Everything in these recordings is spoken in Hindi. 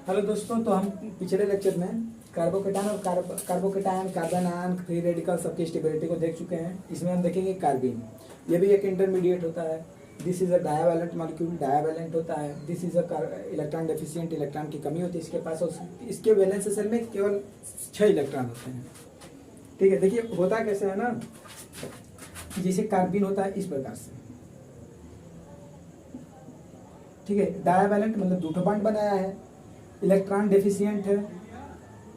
हेलो दोस्तों, तो हम पिछले लेक्चर में कार्बोकेटायन और carbocation carbon ion free radical सबकी स्टेबिलिटी को देख चुके हैं। इसमें हम देखेंगे कार्बिन। ये भी एक इंटरमीडिएट होता है। दिस इज अ डायावैलेंट मॉलिक्यूल, डायावैलेंट होता है। This is a electron deficient, electron की कमी होती है इसके पास, और इसके वैलेंस शेल में केवल 6 इलेक्ट्रॉन होते हैं। ठीक है, देखिए होता कैसे है ना, जैसे कार्बिन होता है इस प्रकार से। ठीक है, डायावैलेंट मतलब दूठा बॉन्ड बनाया है, इलेक्ट्रॉन डेफिशिएंट है।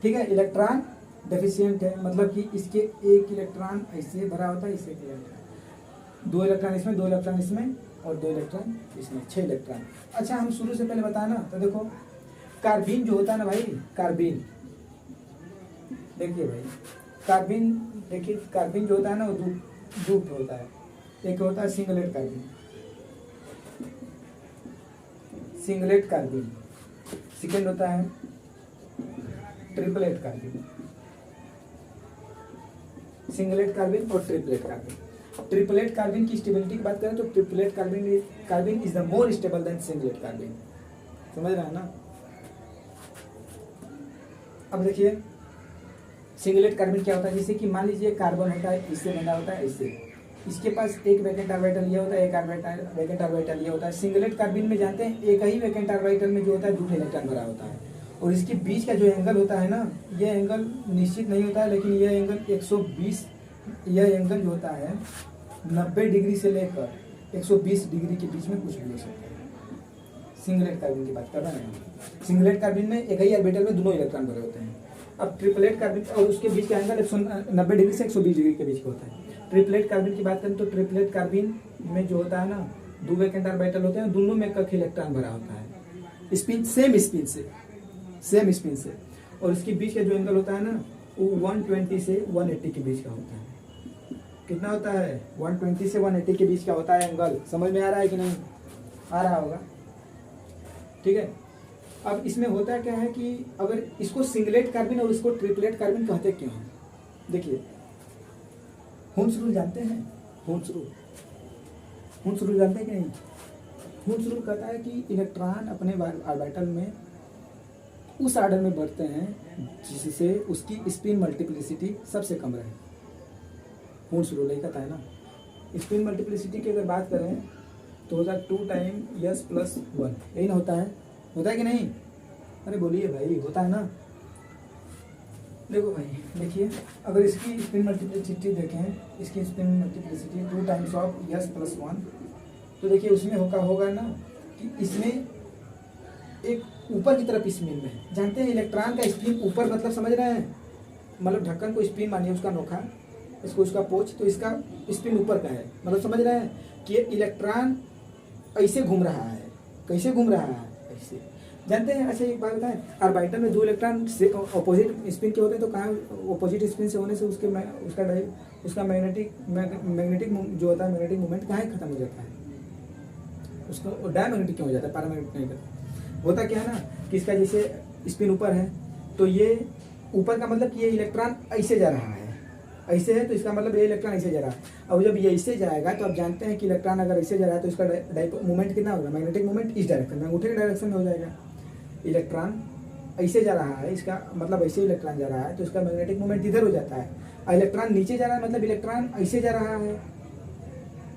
ठीक है, इलेक्ट्रॉन डेफिशिएंट है मतलब कि इसके एक इलेक्ट्रॉन ऐसे भरा होता है, इससे दो इलेक्ट्रॉन इसमें, 2 इलेक्ट्रॉन इसमें और 2 इलेक्ट्रॉन इसमें, 6 इलेक्ट्रॉन। अच्छा, हम शुरू से पहले बताना तो देखो, कार्बिन जो होता है ना भाई, कार्बिन देखिए भाई, कार्बिन देखिए, कार्बिन जो होता है ना वो दो होता है। एक होता है सिंगलेट कार्बिन, सिंगलेट कार्बिन। सेकेंड होता है ट्रिपलेट कार्बिन, सिंगलेट कार्बिन और ट्रिपलेट कार्बिन। ट्रिपलेट कार्बिन की स्टेबिलिटी की बात करें तो triplet carbene is the more stable than singlet carbene. समझ रहे हैं ना। अब देखिए सिंगलेट कार्बिन क्या होता है, जैसे कि मान लीजिए कार्बन होता है, इससे बना होता है इससे, इसके पास एक वैकेंट ऑर्बिटल ये होता है, एक वैकेंट ऑर्बिटल ये होता है। सिंगलेट कार्बिन में जानते हैं एक ही वैकेंट ऑर्बिटल में जो होता है 2 इलेक्ट्रॉन भरा होता है, और इसके बीच का जो एंगल होता है ना, ये एंगल निश्चित नहीं होता है, लेकिन ये एंगल 120, यह एंगल जो होता है 90 डिग्री से लेकर 120 डिग्री के बीच में कुछ भी हो सकता है। सिंगलेट कार्बिन की बात कर रहे हैं। सिंगलेट कार्बिन में एक ही ऑर्बिटल में दोनों इलेक्ट्रॉन भरे होते हैं। अब ट्रिपलेट कार्बिन और उसके बीच का एंगल 190 डिग्री से 120 डिग्री के बीच का होता है। ट्रिपलेट कार्बिन की बात करें तो ट्रिपलेट कार्बिन में जो होता है ना, 2 वैकेंट ऑर्बिटल होते हैं, दोनों में एक इलेक्ट्रॉन भरा होता है, स्पिन सेम स्पिन से, और इसके बीच का जो एंगल होता है ना वो 120 से 180 के बीच का होता है। कितना होता है? 120 से 180 के बीच का होता है एंगल। समझ में आ रहा है कि नहीं? आ रहा होगा। ठीक है, अब इसमें होता क्या है कि अगर इसको सिंगलेट कार्बिन और इसको ट्रिपलेट कार्बिन कहते क्यों हैं? देखिए, हुन्स रूल जानते हैं? हुन्स रूल जानते हैं कि नहीं? हुन्स रूल कहता है कि इलेक्ट्रॉन अपने ऑर्बिटल में उस ऑर्डर में बढ़ते हैं जिससे उसकी स्पिन मल्टीप्लिसिटी सबसे कम रहे। हुन्स रूल यही कहता है ना। स्पिन मल्टीप्लिसिटी की अगर बात करें तो होता है 2 टाइम S + 1, यही ना होता है? होता है कि नहीं? अरे बोलिए भाई, होता है ना। देखो भाई, देखिए अगर इसकी स्पिन मल्टीप्लिसिटी देखें, इसकी spin multiplicity 2 times of S + 1, तो देखिए उसमें होगा ना कि इसमें एक ऊपर की तरफ स्पिन में, जानते हैं इलेक्ट्रॉन का स्पिन ऊपर, मतलब समझ रहे हैं, मतलब ढक्कन को स्पिन मानिए, उसका नोखा, इसको उसका पोच, तो इसका स्पिन ऊपर का है, मतलब समझ रहे हैं कि इलेक्ट्रॉन ऐसे घूम रहा है। कैसे घूम रहा है? ऐसे, जानते हैं। अच्छा एक बात बताएं, ऑर्बिटल में 2 इलेक्ट्रॉन अपोजिट स्पिन के होते हैं, तो कहाँ अपोजिट स्पिन से होने से उसका मैग्नेटिक जो होता है, मैग्नेटिक मोमेंट कहाँ खत्म हो जाता है, उसको डायमैग्नेटिक क्यों हो जाता है, पैरामैग्नेटिक नहीं करता। होता क्या है ना कि इसका जैसे स्पिन ऊपर है, तो ये ऊपर का मतलब कि ये इलेक्ट्रॉन ऐसे जा रहा है, ऐसे है तो इसका मतलब ये इलेक्ट्रॉन ऐसे जा रहा है। और जब ये ऐसे जाएगा तो आप जानते हैं कि इलेक्ट्रॉन अगर ऐसे जा रहा है तो इसका मूवमेंट कितना होगा, मैग्नेटिक मूवमेंट इस डायरेक्शन में, अंगूठे के डायरेक्शन में हो जाएगा। इलेक्ट्रॉन ऐसे जा रहा है, इसका मतलब ऐसे इलेक्ट्रॉन जा रहा है तो इसका मैग्नेटिक मूवमेंट इधर हो जाता है। और इलेक्ट्रॉन नीचे जा रहा है मतलब इलेक्ट्रॉन ऐसे जा रहा है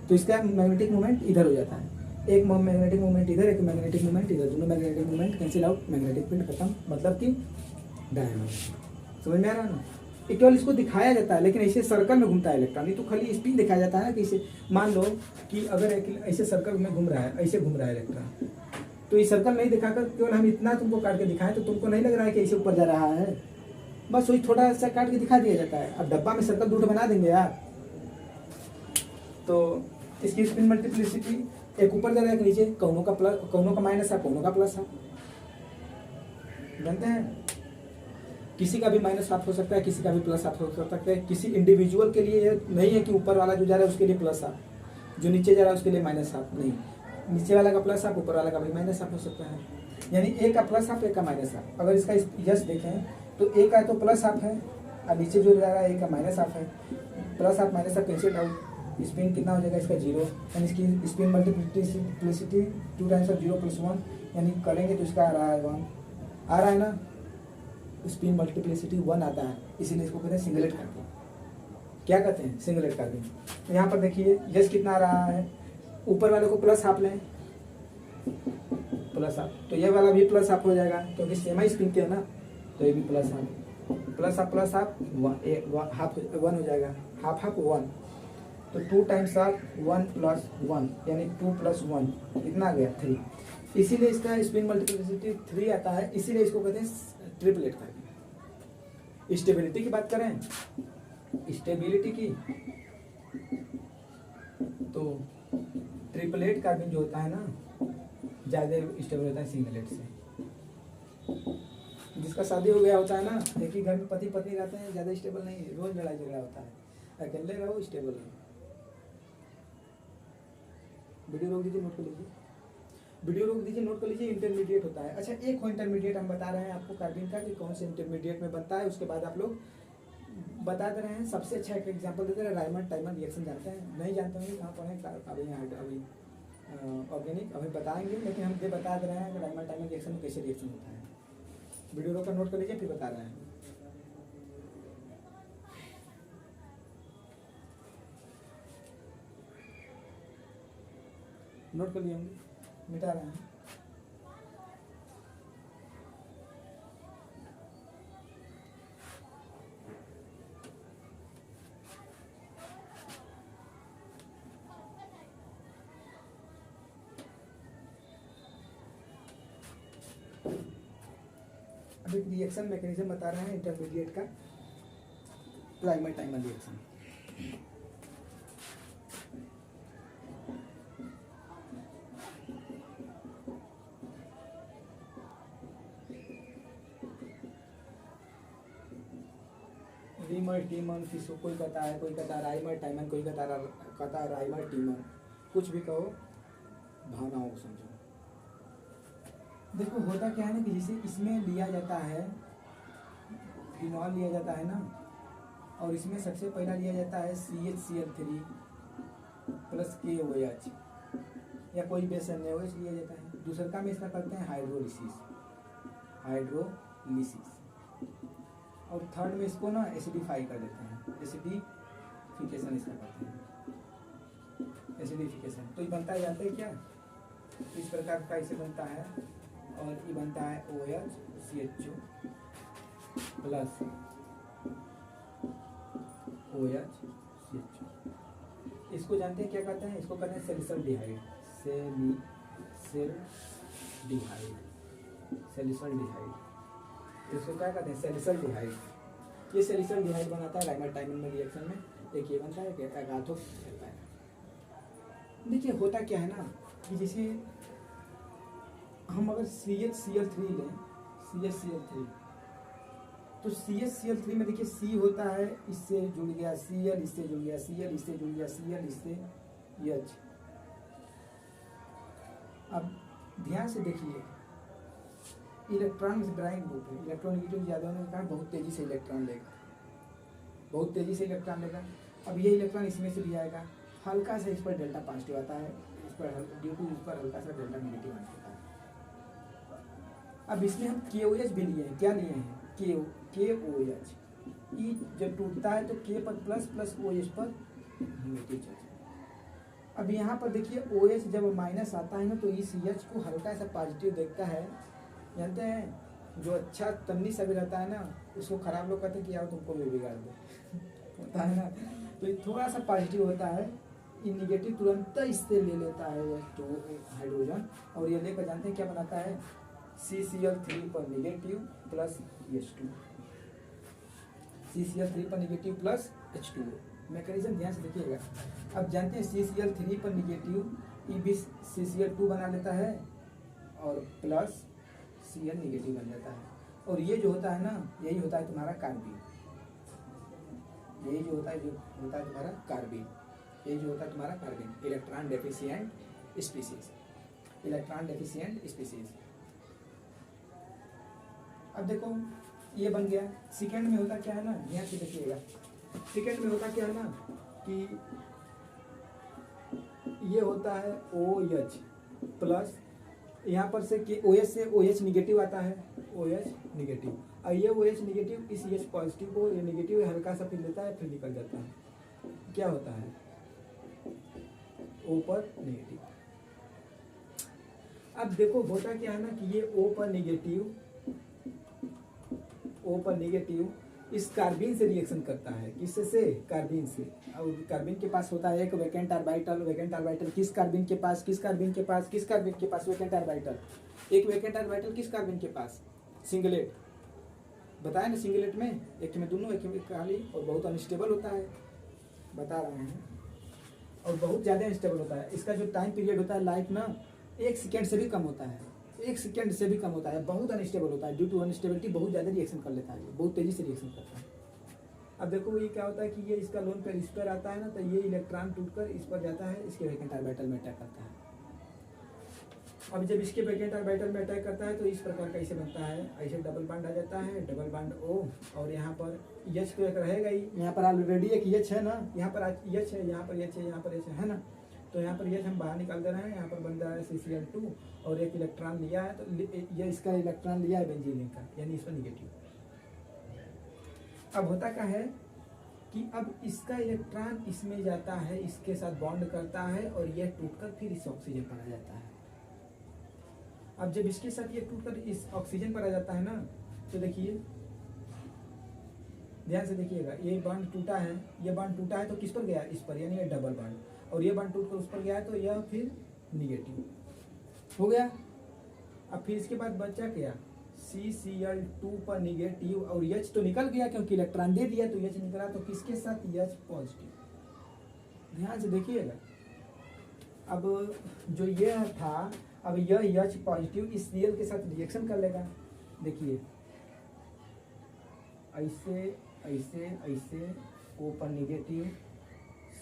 तो इसका मैग्नेटिक मूवमेंट इधर हो जाता है। एक मैग्नेटिक मूवमेंट इधर, एक मैग्नेटिक मूवमेंट इधर, दोनों magnetic movement cancel out, magnetic field खत्म, मतलब कि डायमैग्नेटिक। समझ में आ रहा है ना? केवल इसको दिखाया जाता है, लेकिन ऐसे सर्कल में घूमता है इलेक्ट्रॉन, नहीं तो खाली स्पिन दिखाया जाता है ना। कि इसे मान लो कि अगर ऐसे सर्कल में घूम रहा है, ऐसे घूम रहा है इलेक्ट्रॉन, तो ये सर्कल नहीं दिखाकर केवल हम इतना तुमको काट के दिखाएं तो तुमको नहीं लग रहा है कि ऐसे ऊपर जा रहा है, बस वही थोड़ा सा काट के दिखा दिया जाता है। अब डब्बा में सर्कल दूर बना देंगे यार, तो इसकी स्पिन मल्टीप्लिसिटी एक ऊपर जा रहा है, एक नीचे, कौनों का प्लस, कौनों का माइनस है, कौनों का प्लस है। जानते हैं, किसी का भी -1/2 हो सकता है, किसी का भी +1/2 हो सकता है। किसी इंडिविजुअल के लिए नहीं है कि ऊपर वाला जो जा रहा है उसके लिए +1/2, जो नीचे जा रहा है उसके लिए -1/2, नहीं, नीचे वाला का +1/2, ऊपर वाला का भी -1/2 हो सकता है। यानी एक का +1/2, एक का -1/2। अगर इसका यस देखें तो एक का तो +1/2 है और नीचे जो जा रहा है एक का -1/2 है। +1/2 -1/2 कैंसिल आउट, स्पिन कितना हो जाएगा इसका 0, यानी इसकी स्पिन मल्टीप्लिसिटी 2 टाइम्स ऑफ 0 + 1, यानी करेंगे तो इसका आ रहा है 1। आ रहा है ना, स्पिन मल्टीप्लिसिटी 1 आता है, इसीलिए इसको कहते हैं सिंगलेट कार्बिन। क्या कहते हैं? सिंगलेट कार्बिन। तो यहाँ पर देखिए यस कितना आ रहा है, ऊपर वाले को प्लस हाफ लें, प्लस हाफ, तो ये वाला भी प्लस हाफ हो जाएगा क्योंकि सेम ही स्पिन के है ना, तो ये भी plus half, plus half plus half half 1 हो जाएगा, हाफ हाफ 1, तो 2 टाइम्स ऑफ 1 प्लस 1 यानी 2 प्लस 1 कितना आ गया 3, इसीलिए इसका स्पिन मल्टीप्लिसिटी 3 आता है, इसीलिए इसको कहते हैं ट्रिपलेट कार्बिन। स्टेबिलिटी की बात करें, स्टेबिलिटी की, तो ट्रिपलेट कार्बिन जो होता है ना ज़्यादा स्टेबल होता है सिंगलेट से। जिसका शादी हो गया होता है ना, एक ही घर में पति पत्नी रहते हैं, ज़्यादा स्टेबल नहीं, रोज लड़ाई झगड़ा होता है, अकेले रहो स्टेबल है। वीडियो रोक दीजिए, नोट कर लीजिए, वीडियो रोक दीजिए, नोट कर लीजिए। इंटरमीडिएट होता है। अच्छा, एक हो इंटरमीडिएट हम बता रहे हैं आपको कार्बिन का कि कौन से इंटरमीडिएट में बनता है, उसके बाद आप लोग बता दे रहे हैं। सबसे अच्छा एक एग्जांपल देते हैं, रायमंड टाइमंड रिएक्शन जानते हैं? नहीं जानते होंगे, कहाँ पढ़े अभी यहाँ अभी ऑर्गेनिक अभी बताएंगे, लेकिन हम ये बता दे रहे हैं कि रायमंड टाइमंड रिएक्शन में कैसे रिएक्शन होता है। वीडियो रोक कर नोट कर लीजिए, फिर बता रहे हैं। नोट कर लिए होंगे, मिटा रहे हैं। अभी रिएक्शन मैकेनिज्म बता रहे हैं इंटरमीडिएट का, रायमंड टाइमंड रिएक्शन। रीमर टीमन, किसी कोई कहता है, कोई कहता है राइमर टाइमन, कोई कहता है राइमर टीमन, कुछ भी कहो, भावनाओं को समझो। देखो होता क्या है ना कि जैसे इसमें लिया जाता है फिनॉल लिया जाता है ना, और इसमें सबसे पहला लिया जाता है CHCl3 प्लस KOH या कोई बेस NaOH लिया जाता है। दूसरा में इसका करते हैं हाइड्रोलिसिस, और थर्ड में इसको ना एसिडिफाई कर देते हैं, एसिडिफिकेशन इसका करते हैं, एसिडिफिकेशन। तो ये बनता है, जानते हैं क्या? इस प्रकार का इसे बनता है, और ये बनता है OH CHO plus OH CHO। इसको जानते हैं क्या कहते हैं? इसको कहते हैं सैलिसल्डिहाइड, इसको क्या कहते हैं? सैलिसल्डिहाइड। ये सैलिसल्डिहाइड बनाता है रायमंड टाइमंड में रिएक्शन में। एक ये बनता है कि एगाथो बनता है। देखिए होता क्या है ना कि जैसे हम अगर CHCl3 लें, CHCl3, तो CHCl3 में देखिए C होता है, इससे जुड़ गया Cl, इससे जुड़ गया Cl, इससे जुड़ गया Cl, इससे H। अब ध्यान से देखिए, इलेक्ट्रॉन इस ड्राइंग ग्रुप है, इलेक्ट्रॉन नेगेटिव ज़्यादा होने के कारण बहुत तेज़ी से इलेक्ट्रॉन लेगा, अब ये इलेक्ट्रॉन इसमें से भी आएगा, हल्का सा इस पर डेल्टा पॉजिटिव आता है, इस पर हल्का सा डेल्टा नेगेटिव आता है। अब इसमें हम KOH भी लिए हैं, क्या लिए हैं? KOH। ई जब टूटता है तो K पर प्लस प्लस OH पर नेगेटिव चार्ज। अब यहाँ पर देखिए OH जब माइनस आता है ना, तो इस H को हल्का सा पॉजिटिव देखता है। जानते हैं जो अच्छा तन्नी सा भी रहता है ना, उसको खराब लोग कहते हैं कि यार तुमको भी बिगाड़ दे होता है ना, तो ये थोड़ा सा पॉजिटिव होता है, ये निगेटिव तुरंत इससे ले लेता है हाइड्रोजन, और ये लेकर जानते हैं क्या बनाता है? CCl3 पर निगेटिव प्लस H2, CCl3 पर निगेटिव प्लस H2। मैकेनिज्म ध्यान से देखिएगा। अब जानते हैं CCl3 पर निगेटिव, ये भी CCl2 बना लेता है और प्लस Cl निगेटिव बन जाता है, और ये जो होता है ना, यही होता है तुम्हारा कार्बिन, यही जो होता है तुम्हारा कार्बिन, यही जो होता है तुम्हारा कार्बिन, इलेक्ट्रॉन डेफिशिएंट स्पीसीज। अब देखो ये बन गया। सेकेंड में होता क्या है ना, ध्यान से देखिएगा, सेकेंड में होता क्या है ना कि ये होता है OH प्लस यहाँ पर से कि OH से OH निगेटिव आता है, OH निगेटिव, और ये OH निगेटिव इस H पॉजिटिव को, ये निगेटिव हल्का सा फिर लेता है, फिर निकल जाता है, क्या होता है O पर निगेटिव। अब देखो होता क्या है ना कि ये O पर निगेटिव इस कार्बिन से रिएक्शन करता है, किससे? कार्बिन से। और कार्बिन के पास होता है एक वैकेंट ऑर्बिटल, किस कार्बिन के पास वैकेंट ऑर्बिटल, एक वैकेंट ऑर्बिटल किस कार्बिन के पास? सिंगलेट, बताया ना सिंगलेट में एक में दोनों, एक में खाली, और बहुत अनस्टेबल होता है, बता रहे हैं, और बहुत ज़्यादा अनस्टेबल होता है। इसका जो टाइम पीरियड होता है लाइफ ना 1 सेकेंड से भी कम होता है, 1 सेकेंड से भी कम होता है, बहुत अनस्टेबल होता है। ड्यू टू अनस्टेबिलिटी बहुत ज़्यादा रिएक्शन कर लेता है, बहुत तेज़ी से रिएक्शन करता है। अब देखो ये क्या होता है कि ये इसका लोन पेयर इस पर आता है ना, तो ये इलेक्ट्रॉन टूटकर इस पर जाता है, इसके वैकेंट ऑर्बिटल में अटैक करता है। अब जब इसके वैकेंट ऑर्बिटल में अटैक करता है तो इस प्रकार का इसे बनता है, ऐसे डबल बॉन्ड आ जाता है, डबल बॉन्ड O, और यहाँ पर H तो एक रहेगा ही, यहाँ पर ऑलरेडी एक H है ना, यहाँ पर H है, यहाँ पर H है, यहाँ पर H है ना, तो यहाँ पर H हम बाहर निकाल दे रहे हैं, यहाँ पर बन रहा है CCl2, और एक इलेक्ट्रॉन लिया है, तो ये इसका इलेक्ट्रॉन लिया है बेंजीन का, यानी इस पर निगेटिव। अब होता क्या है कि अब इसका इलेक्ट्रॉन इसमें जाता है, इसके साथ बॉन्ड करता है, और यह टूटकर फिर इस ऑक्सीजन पर आ जाता है। अब जब इसके साथ ये टूटकर इस ऑक्सीजन पर आ जाता है ना, तो देखिए ध्यान से देखिएगा, ये बॉन्ड टूटा है, ये बॉन्ड टूटा है तो किस पर गया? इस पर, यानी ये डबल बॉन्ड, और ये बॉन्ड टूटकर उस पर गया है तो यह फिर निगेटिव हो गया। अब फिर इसके बाद बचा क्या? CCl2 पर निगेटिव, और H तो निकल गया क्योंकि इलेक्ट्रॉन दे दिया, तो H निकला, तो किसके साथ? H positive. ध्यान से देखिएगा, अब जो यह था, अब यह H पॉजिटिव इस Cl के साथ रिएक्शन कर लेगा। देखिए ऐसे ऐसे ऐसे, O पर निगेटिव,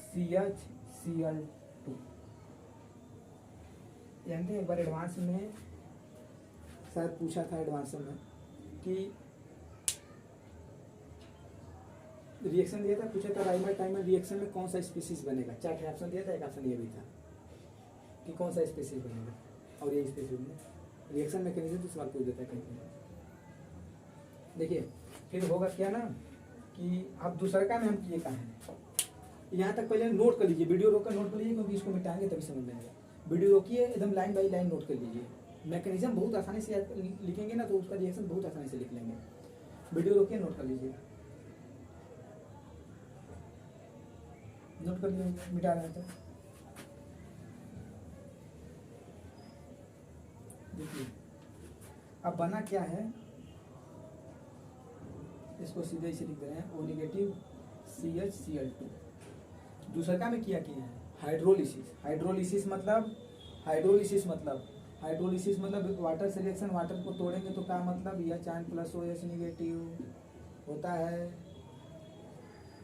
CH_Cl2। जानते हैं एक बार एडवांस में शायद पूछा था एडवांस में कि रिएक्शन दिया था, पूछा था राइमर टाइमर रिएक्शन में कौन सा स्पीसीज बनेगा। 4 ऑप्शन दिया था, एक ऑप्शन ये भी था कि कौन सा स्पीसीज बनेगा, और ये स्पीसीज में रिएक्शन मैकेनिज्म तो सवाल पूछ देता है कहीं। देखिए फिर होगा क्या ना कि अब दूसरा काम हम किए कहाँ हैं, यहाँ तक पहले नोट कर लीजिए, वीडियो रोक कर नोट कर लीजिए, क्योंकि इसको मिटाएंगे तभी समझ में आएगा। वीडियो रोकिए, एकदम लाइन बाई लाइन नोट कर लीजिए, मैकेनिज्म बहुत आसानी से लिखेंगे ना तो उसका रिएक्शन बहुत आसानी से लिख लेंगे। वीडियो रोकिए, नोट कर लीजिए, नोट कर लीजिए, मिटा रहे हैं तो देखिए अब बना क्या है, इसको सीधे इसे लिख दे रहे हैं, O नेगेटिव CH_Cl2। दूसरा में किया है हाइड्रोलिसिस। हाइड्रोलिसिस मतलब वाटर सिलेक्शन, वाटर को तोड़ेंगे तो क्या मतलब, यह H+OH निगेटिव होता है।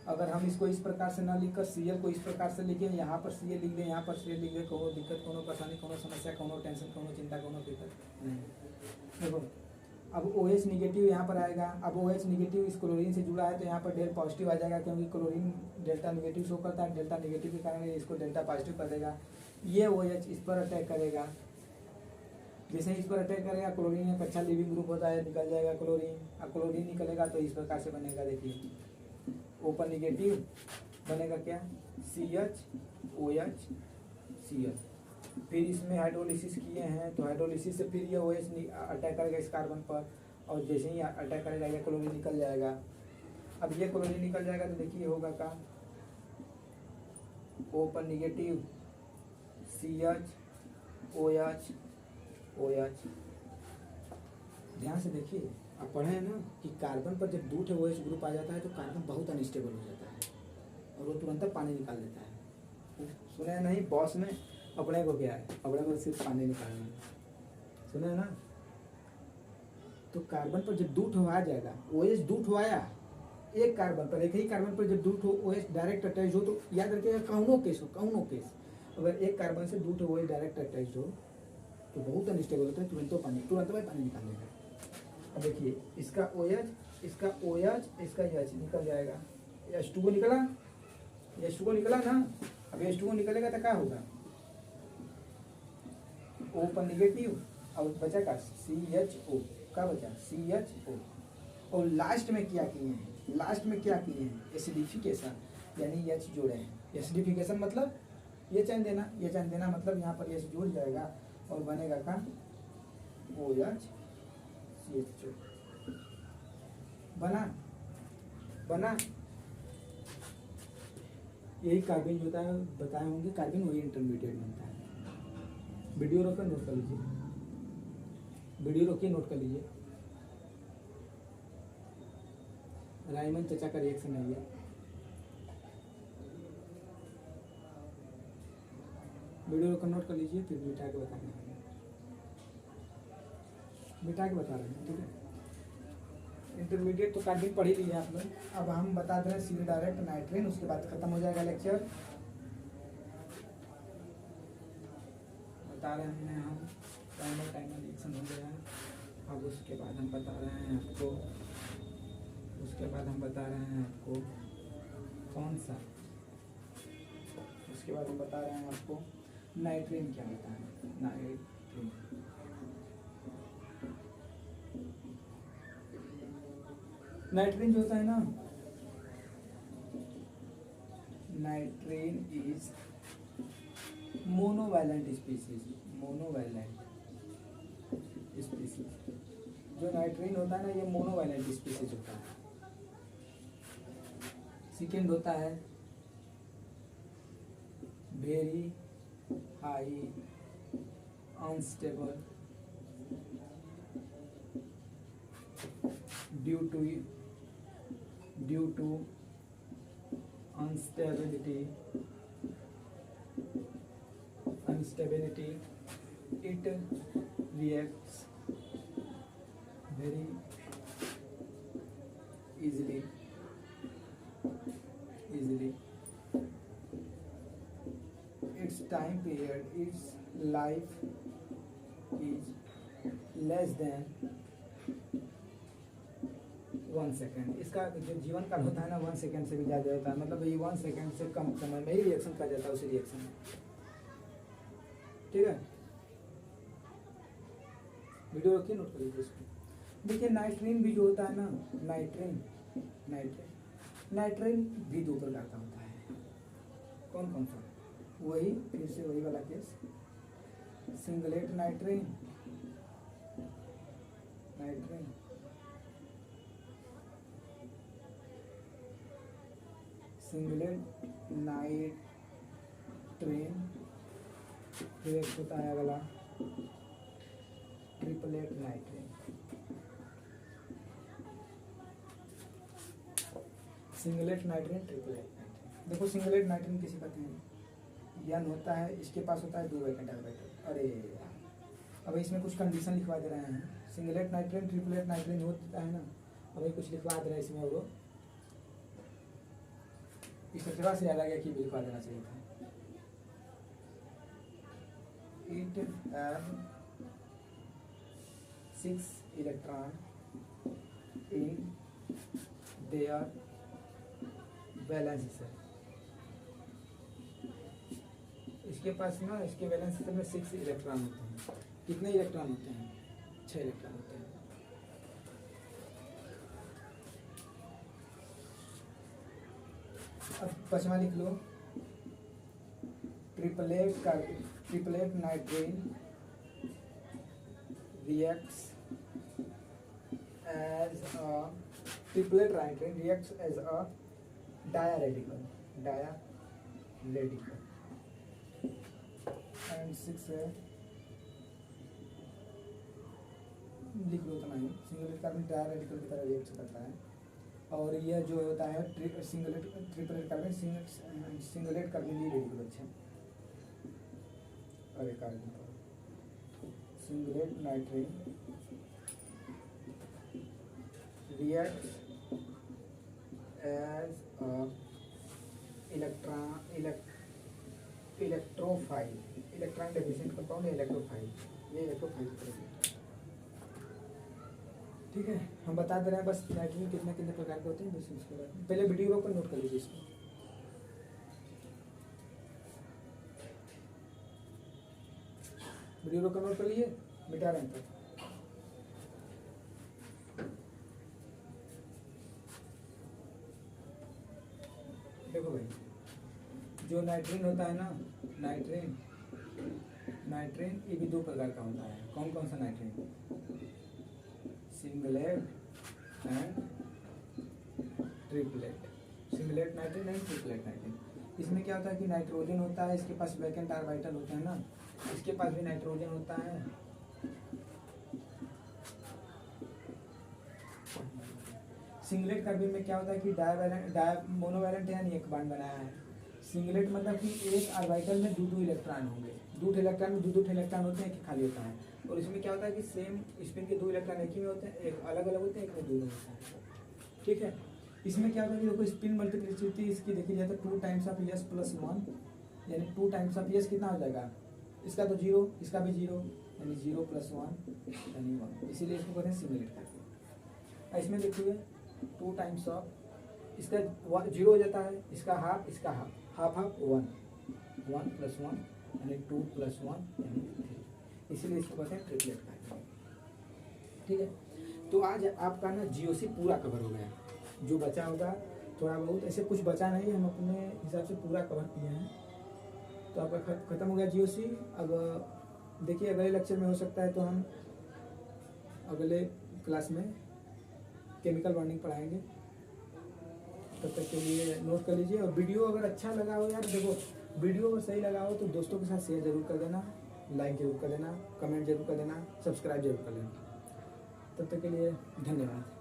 अगर हम इसको इस प्रकार से ना लिखकर Cl को इस प्रकार से लिखें, यहाँ पर Cl लिख दें, यहाँ पर Cl लिख दें, कोनो दिक्कत, कोनो परेशानी, कोनो समस्या, कोनो टेंशन, कोनो चिंता, कोनो फिक्र नहीं। देखो अब OH निगेटिव यहाँ पर आएगा, अब OH निगेटिव इस क्लोरीन से जुड़ा है तो यहाँ पर डेल पॉजिटिव आ जाएगा, क्योंकि क्लोरीन डेल्टा निगेटिव शो करता है, डेल्टा निगेटिव के कारण इसको डेल्टा पॉजिटिव कर देगा। ये OH इस पर अटैक करेगा, जैसे इस पर अटैक करेगा, क्लोरीन एक अच्छा लिविंग ग्रुप होता है, निकल जाएगा क्लोरीन। अब क्लोरीन निकलेगा तो इस प्रकार से बनेगा, देखिए O पर निगेटिव बनेगा क्या, CH_OH_Cl। फिर इसमें हाइड्रोलिसिस किए हैं तो हाइड्रोलिसिस से फिर ये OH अटैक करेगा इस कार्बन पर, और जैसे ही अटैक करेगा ये क्लोरीन निकल जाएगा। अब ये क्लोरीन निकल जाएगा तो देखिए होगा क्या, O पर निगेटिव CH_OH। ध्यान से देखिए, आप पढ़े हैं ना कि कार्बन पर जब 2 OH ग्रुप आ जाता है तो कार्बन बहुत अनस्टेबल हो जाता है और वो तुरंत पानी निकाल देता है। सुने नहीं, बॉस में अपने को क्या है, अपने को सिर्फ पानी निकालना है, सुने ना। तो कार्बन पर जब 2 आ जाएगा, OH 2 आया एक कार्बन पर, एक ही कार्बन पर जब 2 OH डायरेक्ट अटैच हो तो याद रखिएगा कौनो केस अगर एक कार्बन से 2 OH डायरेक्ट अटैच हो तो बहुत अनस्टेबल होता है, तुरंत में पानी निकाल देगा। अब देखिए इसका OH, इसका H निकल जाएगा, H2O निकला ना। अब H2O निकलेगा तो क्या होगा, O पर निगेटिव और बचा का CHO, क्या बचा CHO। और लास्ट में क्या किए हैं, लास्ट में क्या किए हैं, एसिडिफिकेशन, यानी H जोड़े हैं। एसिडिफिकेशन मतलब ये चैन देना, ये चैन देना मतलब यहाँ पर H जुड़ जाएगा और बनेगा का OH CHO। बना बना। यही कार्बिन होता है, बताए होंगे कार्बिन वही इंटरमीडिएट बनता है। वीडियो रोक कर नोट कर लीजिए, वीडियो रोकिए नोट कर लीजिए। रायमन चचा का रिएक्शन है ये। वीडियो रोक कर नोट कर लीजिए, फिर मिटा के बताएंगे, मिटा के बता रहे हैं, ठीक है। इंटरमीडिएट तो कार्बिन पढ़ ही लिए आप लोग। अब हम बता दे रहे हैं सी डायरेक्ट नाइट्रेन, उसके बाद खत्म हो जाएगा लेक्चर। बता रहे हैं हम टाइमर रिएक्शन हो गया है। अब उसके बाद हम बता रहे हैं आपको, उसके बाद हम बता रहे हैं आपको कौन सा, उसके बाद हम बता रहे हैं आपको नाइट्रेन क्या होता है। नाइट्रेन नाइट्रेन जो होता है ना, nitrene is monovalent species, monovalent species. जो नाइट्रेन होता है ना, ये मोनोवैलेंट स्पीसीज होता है। सेकेंड होता है very high unstable due to instability it reacts very easily its time period, its life is less than 1 second. इसका जो जीवन काल होता है ना 1 सेकेंड से भी ज़्यादा होता है, मतलब ये 1 सेकेंड से कम समय में ही रिएक्शन कर जाता है उसी रिएक्शन में, ठीक है। वीडियो रखिए, नोट कर लीजिए इसको। देखिए नाइट्रेन भी जो होता है ना, नाइट्रेन भी 2 प्रकार का होता है। कौन कौन सा, वही फिर से वही वाला case, singlet nitrene, singlet nitrene, फिर एक होता है अगला triplet nitrene. Singlet nitrene, triplet nitrene. देखो सिंगलेट नाइट्रेन किसी कहते हैं, यन होता है, इसके पास होता है 2 वैकेंट एलिमेंट। अरे अब इसमें कुछ कंडीशन लिखवा दे रहे हैं। सिंगलेट नाइट्रेन ट्रिपलेट नाइट्रेन होता है ना, अभी कुछ लिखवा दे रहे हैं इसमें, वो इस तरह से याद आ गया कि भी लिखवा देना चाहिए था। It have 6 electron in their valence shell. इसके पास ना, इसके वैलेंस शेल में 6 इलेक्ट्रॉन होते हैं। कितने इलेक्ट्रॉन होते हैं, 6 इलेक्ट्रॉन होते हैं। अब 5वां लिख लो, triplet नाइट्रेन reacts as a triplet nitrogen reacts as a diaradical and 6 है, लिख लो इतना ही। सिंगलेट कार्बन डायरेडिकल की तरह रिएक्ट करता है। और यह जो होता है ट्रिपलेट कार्बन सिंगलेट कार्बन ये रेडिकल। अच्छा अरे carbon singlet nitrene reacts as a electrophile, electron deficient compound है इलेक्ट्रोफाइल, ये इलेक्ट्रोफाइल ठीक है। हम बता दे रहे हैं बस नाइट्रोजन कितने कितने प्रकार के होते हैं, बस उसके बाद पहले वीडियो को नोट कर लीजिए इसको। वीडियो को नोट कर लीजिए। मिटा रहे हैं तक। देखो भाई, जो नाइट्रीन होता है ना, नाइट्रीन ये भी दो प्रकार का होता है। कौन कौन सा नाइट्रीन? Singlet and triplet. Singlet नाइट्रीन and triplet नाइट्रीन। इसमें क्या होता है कि नाइट्रोजन होता है, इसके पास वैकेंट ऑर्बिटल होते हैं ना, इसके पास भी नाइट्रोजन होता है। सिंगलेट कार्बन में क्या होता है कि मोनोवैलेंट यानी एक बॉन्ड बनाया है। सिंगलेट मतलब कि एक ऑर्बिटल में दो इलेक्ट्रॉन होंगे, दो इलेक्ट्रॉन में दो इलेक्ट्रॉन होते हैं, एक खाली होता है। और इसमें क्या होता है कि सेम स्पिन के दो इलेक्ट्रॉन एक ही में होते हैं, एक अलग अलग होते हैं, एक में दो होते हैं। ठीक है, इसमें क्या होता है कि देखो स्पिन मल्टीप्लिसिटी इसकी देखी जाए तो 2 टाइम्स ऑफ S + 1, यानी 2 टाइम्स ऑफ S कितना हो जाएगा? इसका तो 0, इसका भी 0, यानी 0 + 1 यानी 1, इसीलिए इसको कहते हैं सिंगलेट कार्बन। इसमें देखिए 2 टाइम्स ऑफ, इसका 0 हो जाता है, इसका हाफ, इसका हाफ, हाफ हाफ 1 + 1 यानी 2 + 1 यानी 3, इसीलिए इसको कहते हैं ट्रिपलेट कार्बन। ठीक है, तो आज आपका ना GOC पूरा कवर हो गया। जो बचा होगा थोड़ा बहुत, ऐसे कुछ बचा नहीं, हम अपने हिसाब से पूरा कवर किए हैं। तो आपका खत्म हो गया GOC। अब देखिए अगले लेक्चर में हो सकता है तो हम अगले क्लास में केमिकल बॉन्डिंग पढ़ाएंगे। तब तक के लिए नोट कर लीजिए। और वीडियो अगर अच्छा लगा हो यार, देखो वीडियो अगर सही लगा हो तो दोस्तों के साथ शेयर जरूर कर देना, लाइक जरूर कर देना, कमेंट जरूर कर देना, सब्सक्राइब जरूर कर लेना। तब तक के लिए धन्यवाद।